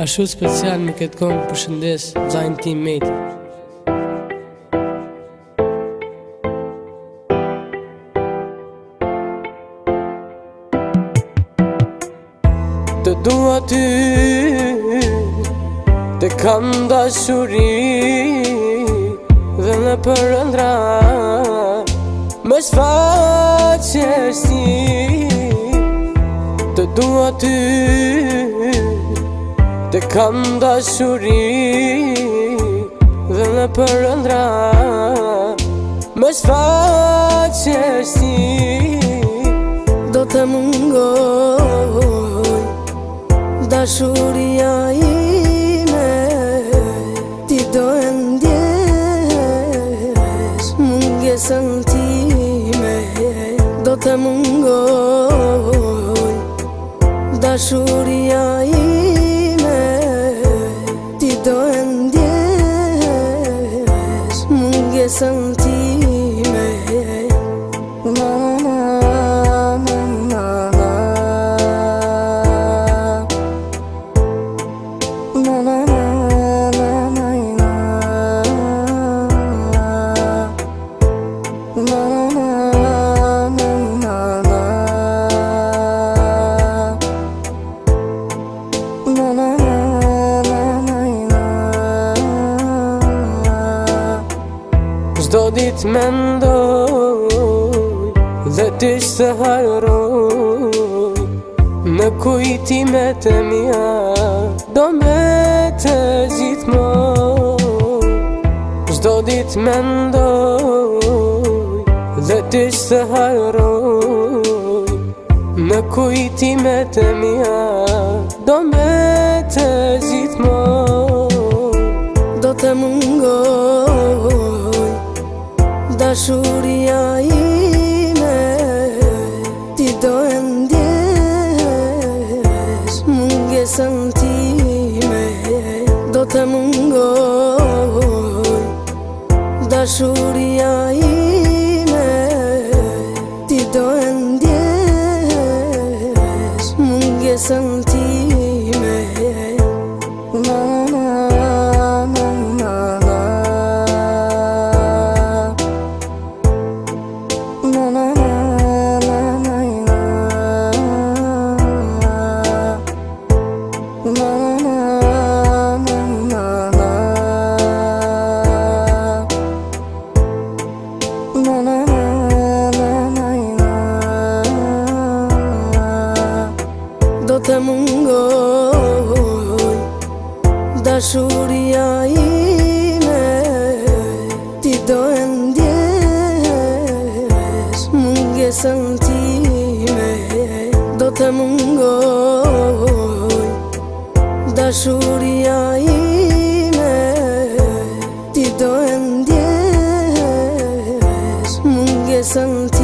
Ashtu special me këtë këngë përshëndes vllajën tim Meti. Të dua ty, të kam dashuri, dhe në përëndra më shfaqesh ti. Të dua ty, të kam dashuri, dhe në përëndra më shfaqesh ti. Do të mungoj dashuria ime, ti do e ndjesh mungesën time. Do të mungoj dashuria ime, ti do e ndjesh mungesën time. Çdo ditë mendoj dhe t'ishte hajroj, në kujtimet e mia do mbete gjithmonë. Çdo ditë mendoj dhe t'ishte hajroj, në kujtimet e mia do mbete gjithmonë. Do të mungoj dashuria ime, ti do e ndjesh mungesën time. Do të mungoj dashuria ime, ti do e ndjesh mungesën time. Do të mungoj dashuria ime, ti do e ndjesh mungesën time. Do të mungoj dashuria ime, ti do e ndjesh mungesën time.